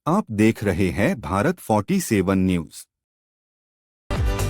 आप देख रहे हैं भारत 47 न्यूज।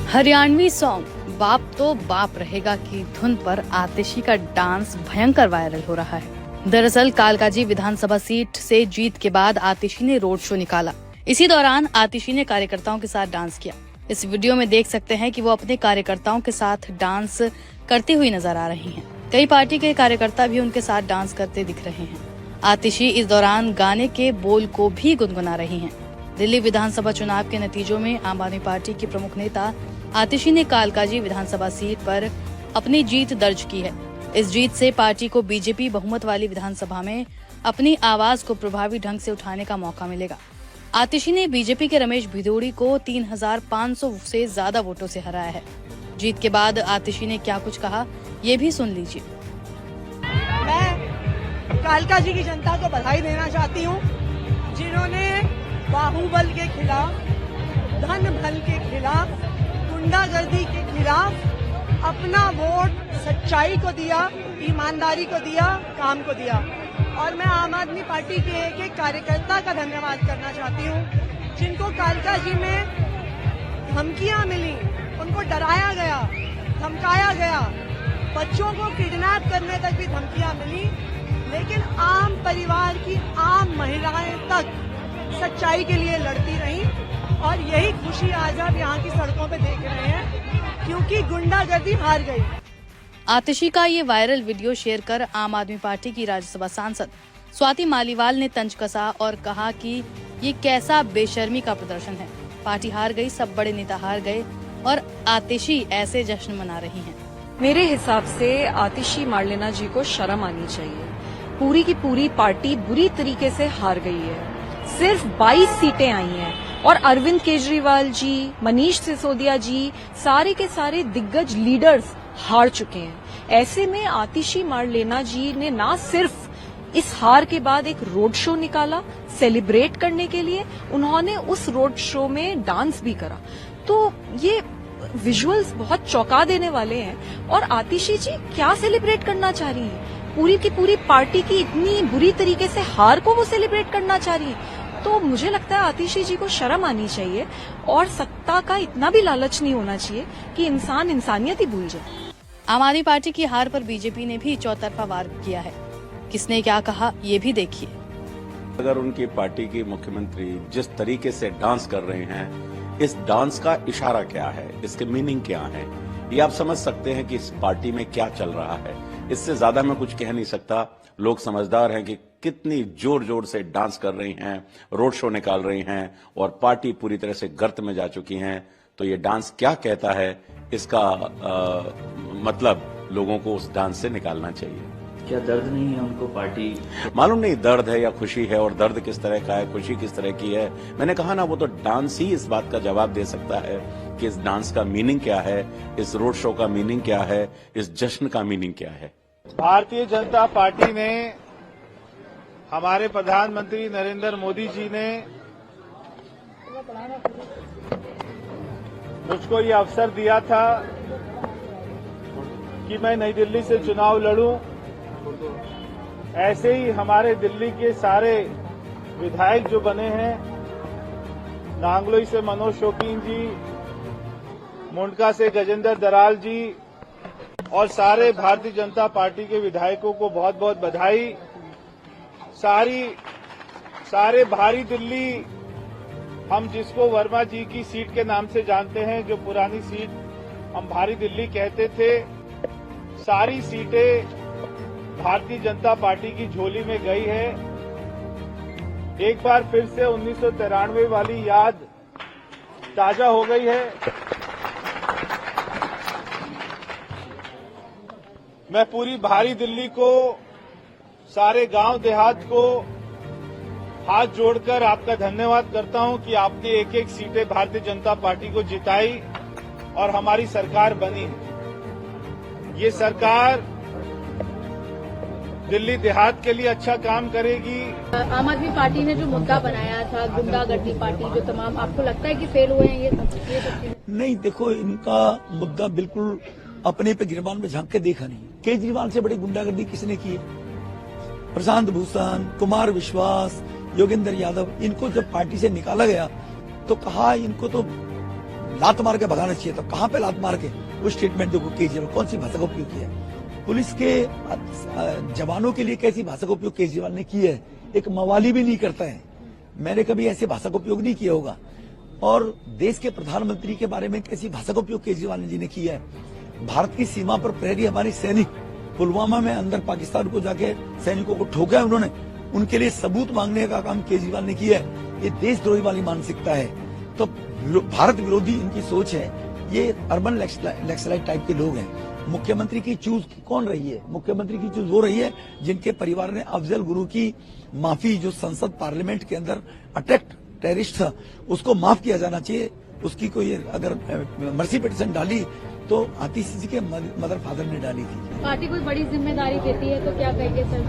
हरियाणवी सॉन्ग बाप तो बाप रहेगा की धुन पर आतिशी का डांस भयंकर वायरल हो रहा है। दरअसल कालकाजी विधानसभा सीट से जीत के बाद आतिशी ने रोड शो निकाला। इसी दौरान आतिशी ने कार्यकर्ताओं के साथ डांस किया। इस वीडियो में देख सकते हैं कि वो अपने कार्यकर्ताओं के साथ डांस करती हुई नजर आ रही हैं। कई पार्टी के कार्यकर्ता भी उनके साथ डांस करते दिख रहे हैं। आतिशी इस दौरान गाने के बोल को भी गुनगुना रही हैं। दिल्ली विधानसभा चुनाव के नतीजों में आम आदमी पार्टी की प्रमुख नेता आतिशी ने कालकाजी विधानसभा सीट पर अपनी जीत दर्ज की है। इस जीत से पार्टी को बीजेपी बहुमत वाली विधानसभा में अपनी आवाज को प्रभावी ढंग से उठाने का मौका मिलेगा। आतिशी ने बीजेपी के रमेश भिदोड़ी को 3,500 से ज्यादा वोटों से हराया है। जीत के बाद आतिशी ने क्या कुछ कहा, ये भी सुन लीजिए। मैं कालकाजी की जनता को बधाई देना चाहती हूँ, जिन्होंने बाहुबल के खिलाफ, धन बल के खिलाफ, गुंडागर्दी के खिलाफ अपना वोट सच्चाई को दिया, ईमानदारी को दिया, काम को दिया। और मैं आम आदमी पार्टी के एक एक कार्यकर्ता का धन्यवाद करना चाहती हूँ, जिनको कालकाजी में धमकियां मिली, उनको डराया गया, धमकाया गया, बच्चों को किडनैप करने तक भी धमकियां मिली, लेकिन आम परिवार की आम महिलाएं तक सच्चाई के लिए लड़ती रहीं। और यही खुशी आज आप यहाँ की सड़कों पे देख रहे हैं, क्योंकि गुंडागर्दी हार गई। आतिशी का ये वायरल वीडियो शेयर कर आम आदमी पार्टी की राज्यसभा सांसद स्वाति मालीवाल ने तंज कसा और कहा कि ये कैसा बेशर्मी का प्रदर्शन है। पार्टी हार गई, सब बड़े नेता हार गए और आतिशी ऐसे जश्न मना रही हैं। मेरे हिसाब से आतिशी मार्लेना जी को शर्म आनी चाहिए। पूरी की पूरी पार्टी बुरी तरीके से हार गई है। सिर्फ 22 सीटें आई हैं और अरविंद केजरीवाल जी, मनीष सिसोदिया जी, सारे के सारे दिग्गज लीडर्स हार चुके हैं। ऐसे में आतिशी मार्लेना जी ने ना सिर्फ इस हार के बाद एक रोड शो निकाला सेलिब्रेट करने के लिए, उन्होंने उस रोड शो में डांस भी करा। तो ये विजुअल्स बहुत चौंका देने वाले हैं। और आतिशी जी क्या सेलिब्रेट करना चाह रही हैं? पूरी की पूरी पार्टी की इतनी बुरी तरीके से हार को वो सेलिब्रेट करना चाह रही है। तो मुझे लगता है आतिशी जी को शर्म आनी चाहिए और सत्ता का इतना भी लालच नहीं होना चाहिए कि इंसान इंसानियत ही भूल जाए। आम आदमी पार्टी की हार पर बीजेपी ने भी चौतरफा वार किया है। किसने क्या कहा, ये भी देखिए। अगर उनकी पार्टी की मुख्यमंत्री जिस तरीके से डांस कर रहे हैं, इस डांस का इशारा क्या है, इसके मीनिंग क्या है, ये आप समझ सकते हैं कि इस पार्टी में क्या चल रहा है। इससे ज्यादा मैं कुछ कह नहीं सकता। लोग समझदार हैं कि कितनी जोर जोर से डांस कर रही हैं, रोड शो निकाल रही हैं और पार्टी पूरी तरह से गर्त में जा चुकी हैं। तो ये डांस क्या कहता है, इसका मतलब लोगों को उस डांस से निकालना चाहिए। क्या दर्द नहीं है उनको? पार्टी मालूम नहीं दर्द है या खुशी है, और दर्द किस तरह का है, खुशी किस तरह की है। मैंने कहा ना, वो तो डांस ही इस बात का जवाब दे सकता है कि इस डांस का मीनिंग क्या है, इस रोड शो का मीनिंग क्या है, इस जश्न का मीनिंग क्या है। भारतीय जनता पार्टी ने, हमारे प्रधानमंत्री नरेंद्र मोदी जी ने मुझको ये अवसर दिया था कि मैं नई दिल्ली से चुनाव लड़ूं। ऐसे ही हमारे दिल्ली के सारे विधायक जो बने हैं, नांगलोई से मनोज शौकीन जी, मुंडका से गजेंद्र दराल जी और सारे भारतीय जनता पार्टी के विधायकों को बहुत बहुत बधाई। सारे भारी दिल्ली, हम जिसको वर्मा जी की सीट के नाम से जानते हैं, जो पुरानी सीट हम भारी दिल्ली कहते थे, सारी सीटें भारतीय जनता पार्टी की झोली में गई है। एक बार फिर से 1993 वाली याद ताजा हो गई है। मैं पूरी भारी दिल्ली को, सारे गांव देहात को हाथ जोड़कर आपका धन्यवाद करता हूं कि आपने एक एक सीटें भारतीय जनता पार्टी को जिताई और हमारी सरकार बनी। ये सरकार दिल्ली देहात के लिए अच्छा काम करेगी। आम आदमी पार्टी ने जो मुद्दा बनाया था, गुंडागर्दी पार्टी, जो तमाम, आपको लगता है कि फेल हुए हैं ये सब? नहीं, देखो, इनका मुद्दा बिल्कुल अपने पे गिरबान में झांक के देखा नहीं। केजरीवाल से बड़ी गुंडागर्दी किसने की है? प्रशांत भूषण, कुमार विश्वास, योगेंद्र यादव, इनको जब पार्टी से निकाला गया तो कहा इनको तो लात मार के भगाना चाहिए। तो कहाँ पे लात मार के? वो स्टेटमेंट देखो केजरीवाल कौन सी भाषा का उपयोग किया है। पुलिस के जवानों के लिए कैसी भाषा का उपयोग केजरीवाल ने किया है। एक मवाली भी नहीं करता है। मैंने कभी ऐसी भाषा का उपयोग नहीं किया होगा। और देश के प्रधानमंत्री के बारे में कैसी भाषा का उपयोग केजरीवाल जी ने किया है। भारत की सीमा पर प्रहरी हमारे सैनिक पुलवामा में अंदर पाकिस्तान को जाके सैनिकों को ठोका है उन्होंने, उनके लिए सबूत मांगने का काम केजरीवाल ने किया है। ये देशद्रोही वाली मानसिकता है। तो भारत विरोधी इनकी सोच है। ये अर्बन नक्सलाइट टाइप के लोग हैं। मुख्यमंत्री की चूज कौन रही है? मुख्यमंत्री की चूज वो रही है जिनके परिवार ने अफजल गुरु की माफी, जो संसद पार्लियामेंट के अंदर अटैक्ट टेररिस्ट था, उसको माफ किया जाना चाहिए। उसकी कोई अगर मर्सी पिटीशन डाली तो आतिशी जी के मदर फादर ने डाली थी। पार्टी कोई बड़ी जिम्मेदारी देती है तो क्या कहेंगे सर?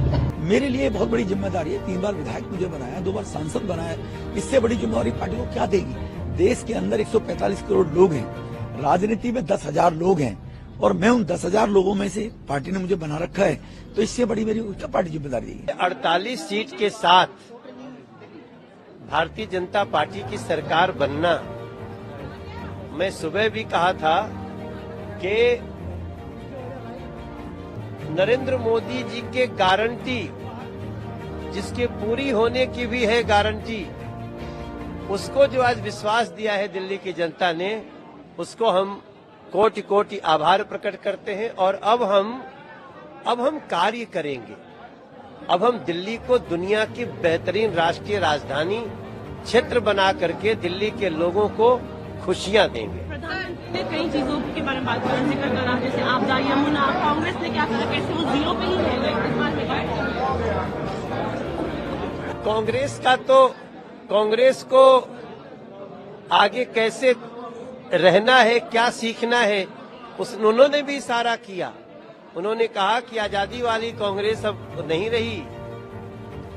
मेरे लिए बहुत बड़ी जिम्मेदारी है। 3 बार विधायक मुझे बनाया, 2 बार सांसद बनाया। इससे बड़ी जिम्मेदारी पार्टी को क्या देगी? देश के अंदर 145 करोड़ लोग हैं, राजनीति में 10,000 लोग हैं और मैं उन 10,000 लोगों में से पार्टी ने मुझे बना रखा है। तो इससे बड़ी मेरी क्या पार्टी जिम्मेदारी देगी? 48 सीट के साथ भारतीय जनता पार्टी की सरकार बनना, मैं सुबह भी कहा था कि नरेंद्र मोदी जी के गारंटी, जिसके पूरी होने की भी है गारंटी, उसको जो आज विश्वास दिया है दिल्ली की जनता ने, उसको हम कोटि कोटि आभार प्रकट करते हैं। और अब हम कार्य करेंगे। अब हम दिल्ली को दुनिया की बेहतरीन राष्ट्रीय राजधानी क्षेत्र बना करके दिल्ली के लोगों को खुशियां देंगे। प्रधानमंत्री ने कई चीजों के बारे में बात करने जिक्र करा, जैसे आपदा, यमुना। कांग्रेस ने क्या करा, कैसे वो जीरो पे ही रह गए? इस बार में कांग्रेस को आगे कैसे रहना है, क्या सीखना है, उन्होंने भी इशारा किया। उन्होंने कहा कि आजादी वाली कांग्रेस अब नहीं रही,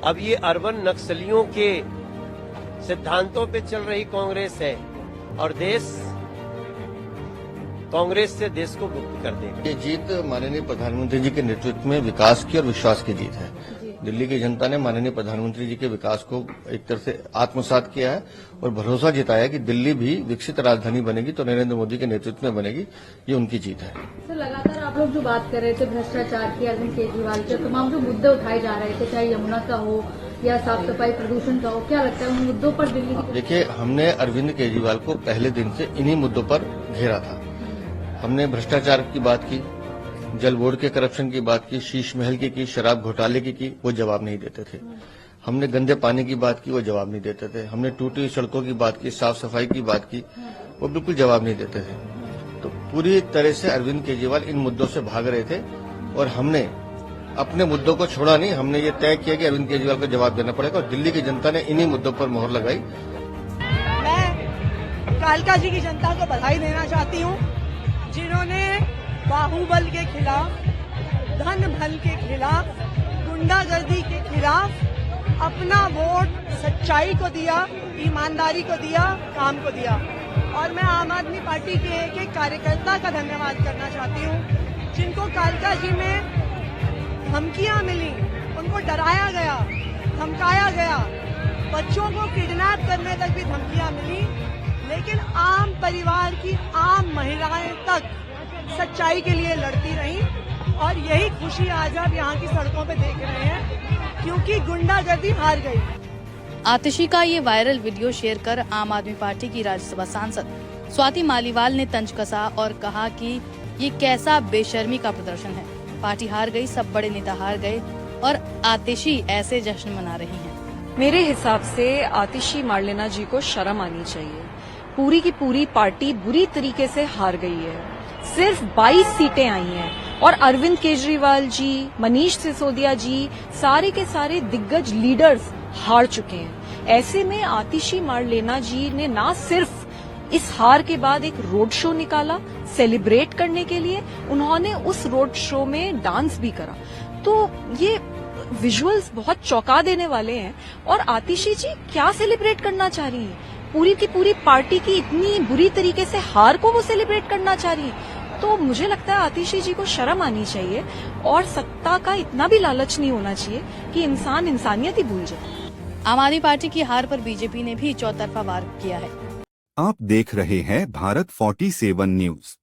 अब ये अर्बन नक्सलियों के सिद्धांतों पे चल रही कांग्रेस है और कांग्रेस से देश को मुक्त कर देगा। ये जीत माननीय प्रधानमंत्री जी के नेतृत्व में विकास की और विश्वास की जीत है। दिल्ली की जनता ने माननीय प्रधानमंत्री जी के विकास को एक तरह से आत्मसात किया है और भरोसा जताया कि दिल्ली भी विकसित राजधानी बनेगी तो नरेंद्र मोदी के नेतृत्व में बनेगी। ये उनकी जीत है। सर, लगातार आप लोग जो बात कर रहे थे भ्रष्टाचार की, अरविंद केजरीवाल के तमाम जो मुद्दे उठाए जा रहे थे, चाहे यमुना का हो या साफ सफाई प्रदूषण का हो, क्या लगता है उन मुद्दों पर दिल्ली की? देखिए, हमने अरविंद केजरीवाल को पहले दिन से इन्हीं मुद्दों पर घेरा था। हमने भ्रष्टाचार की बात की, जल बोर्ड के करप्शन की बात की, शीश महल की, शराब घोटाले की, वो जवाब नहीं देते थे। हमने गंदे पानी की बात की, वो जवाब नहीं देते थे। हमने टूटी सड़कों की बात की, साफ सफाई की बात की, वो बिल्कुल जवाब नहीं देते थे। तो पूरी तरह से अरविंद केजरीवाल इन मुद्दों से भाग रहे थे और हमने अपने मुद्दों को छोड़ा नहीं। हमने ये तय किया कि अरविंद केजरीवाल को जवाब देना पड़ेगा और दिल्ली की जनता ने इन्हीं मुद्दों पर मोहर लगाई। मैं कालका जी की जनता को बधाई देना चाहती हूँ, जिन्होंने बाहुबल के खिलाफ, धन बल के खिलाफ, गुंडागर्दी के खिलाफ अपना वोट सच्चाई को दिया, ईमानदारी को दिया, काम को दिया। और मैं आम आदमी पार्टी के एक कार्यकर्ता का धन्यवाद करना चाहती हूँ, जिनको कालका जी में धमकियां मिली, उनको डराया गया, धमकाया गया, बच्चों को किडनैप करने तक भी धमकियां मिली, लेकिन आम परिवार की आम महिलाएं तक सच्चाई के लिए लड़ती रहीं। और यही खुशी आज आप यहाँ की सड़कों पे देख रहे हैं, क्योंकि गुंडागर्दी हार गई। आतिशी का ये वायरल वीडियो शेयर कर आम आदमी पार्टी की राज्यसभा सांसद स्वाति मालीवाल ने तंज कसा और कहा कि ये कैसा बेशर्मी का प्रदर्शन है। पार्टी हार गई, सब बड़े नेता हार गए और आतिशी ऐसे जश्न मना रही हैं। मेरे हिसाब से आतिशी मार्लेना जी को शर्म आनी चाहिए। पूरी की पूरी पार्टी बुरी तरीके से हार गई है। सिर्फ 22 सीटें आई हैं और अरविंद केजरीवाल जी, मनीष सिसोदिया जी, सारे के सारे दिग्गज लीडर्स हार चुके हैं। ऐसे में आतिशी मार्लेना जी ने ना सिर्फ इस हार के बाद एक रोड शो निकाला सेलिब्रेट करने के लिए, उन्होंने उस रोड शो में डांस भी करा। तो ये विजुअल्स बहुत चौंका देने वाले हैं। और आतिशी जी क्या सेलिब्रेट करना चाह रही हैं? पूरी की पूरी पार्टी की इतनी बुरी तरीके से हार को वो सेलिब्रेट करना चाह रही है। तो मुझे लगता है आतिशी जी को शर्म आनी चाहिए और सत्ता का इतना भी लालच नहीं होना चाहिए कि इंसान इंसानियत ही भूल जाए। आम आदमी पार्टी की हार पर बीजेपी ने भी चौतरफा वार किया है। आप देख रहे हैं भारत 47 न्यूज।